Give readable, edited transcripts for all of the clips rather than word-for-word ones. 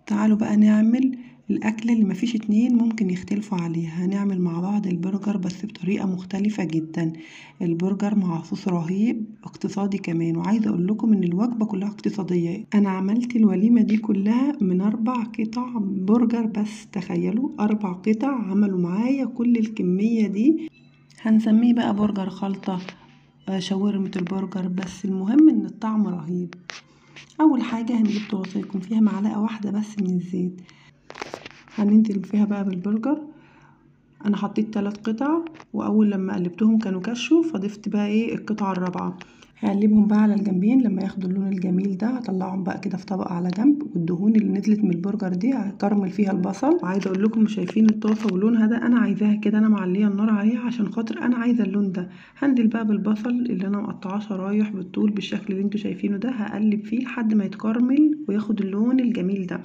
تعالوا بقى نعمل الأكلة اللي مفيش اتنين ممكن يختلفوا عليها. هنعمل مع بعض البرجر بس بطريقة مختلفة جدا. البرجر مع صوص رهيب اقتصادي كمان، وعايزة اقول لكم ان الوجبة كلها اقتصادية. انا عملت الوليمة دي كلها من 4 قطع برجر بس، تخيلوا 4 قطع عملوا معايا كل الكمية دي. هنسميه بقى برجر خلطة، شاورمة البرجر، بس المهم ان الطعم رهيب. اول حاجة هنجيب طاسة يكون فيها معلقة واحدة بس من الزيت، هننزل فيها بقى بالبرجر. انا حطيت 3 قطع، واول لما قلبتهم كانوا كشوا، فضفت بقى القطعة الرابعة. هقلبهم بقى على الجنبين لما ياخدوا اللون الجميل ده، هطلعهم بقى كده في طبق على جنب. والدهون اللي نزلت من البرجر دي هكرمل فيها البصل. وعايزه اقول لكم شايفين الطاسه ولونها ده، انا عايزاها كده، انا معليه النار عليها عشان خاطر انا عايزه اللون ده. هنزل بقى بالبصل اللي انا مقطعاه شرايح بالطول بالشكل اللي انتوا شايفينه ده، هقلب فيه لحد ما يتكرمل وياخد اللون الجميل ده.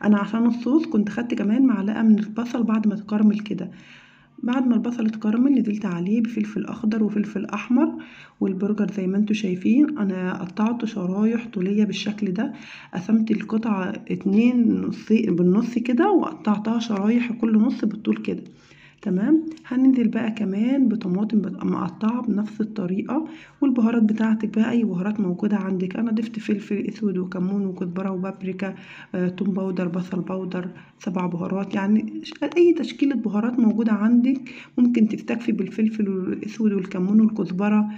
انا عشان الصوص كنت خدت كمان معلقه من البصل بعد ما تكرمل كده. بعد ما البصل اتكرمل نزلت عليه بفلفل اخضر وفلفل احمر. والبرجر زي ما انتوا شايفين انا قطعته شرايح طولية بالشكل ده. قسمت القطعة 2 بالنص كده، وقطعتها شرايح كل نص بالطول كده. تمام. هننزل بقى كمان بطماطم مقطعه بنفس الطريقه. والبهارات بتاعتك بقى اي بهارات موجوده عندك، انا ضفت فلفل اسود وكمون وكزبره وبابريكا، توم باودر، بصل باودر، 7 بهارات. يعني اي تشكيله بهارات موجوده عندك، ممكن تستكفي بالفلفل الاسود والكمون والكزبره.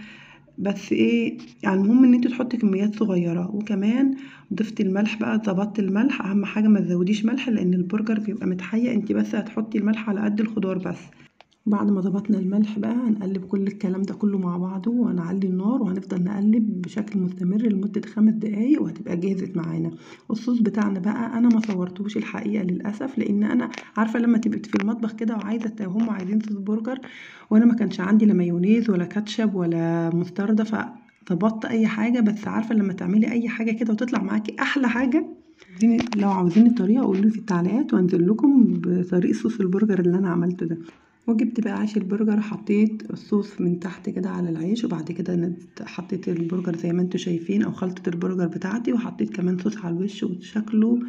بس يعني المهم ان انت تحطي كميات صغيره. وكمان ضفت الملح بقى، ظبطت الملح. اهم حاجه ما تزوديش ملح لان البرجر بيبقى متحيق، انت بس هتحطي الملح على قد الخضار بس. بعد ما ظبطنا الملح بقى هنقلب كل الكلام ده كله مع بعضه، وهنعلي النار وهنفضل نقلب بشكل مستمر لمدة 5 دقايق وهتبقى جهزت معانا. الصوص بتاعنا بقى انا ما صورتوش الحقيقة للأسف، لان انا عارفة لما تبقي في المطبخ كده وعايزة هم عايزين صوص برجر، وانا ما كانش عندي لا مايونيز ولا كاتشب ولا مستردة، فظبطت اي حاجة. بس عارفة لما تعملي اي حاجة كده وتطلع معاكي احلى حاجة. لو عاوزين الطريقة قولوا في التعليقات وانزل لكم بطريقة صوص البرجر اللي انا عملته ده. وجبت بقى عيش البرجر، حطيت الصوص من تحت كده على العيش، وبعد كده حطيت البرجر زي ما انتوا شايفين او خلطة البرجر بتاعتي، وحطيت كمان صوص على الوش، وشكله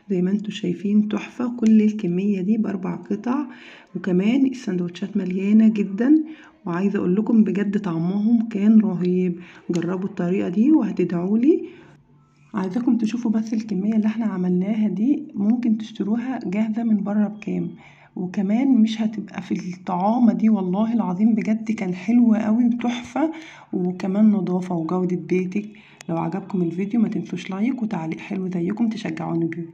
زي ما انتوا شايفين تحفة. كل الكمية دي ب4 قطع، وكمان السندوتشات مليانة جدا. وعايزة اقول لكم بجد طعمهم كان رهيب. جربوا الطريقة دي وهتدعولي. عايزاكم تشوفوا بس الكمية اللي احنا عملناها دي، ممكن تشتروها جاهزة من بره بكام، وكمان مش هتبقى في الطعامة دي. والله العظيم بجد كان حلو قوي وتحفة، وكمان نظافة وجودة بيتك. لو عجبكم الفيديو ما تنسوش لايك وتعليق حلو زيكم تشجعوني بيه.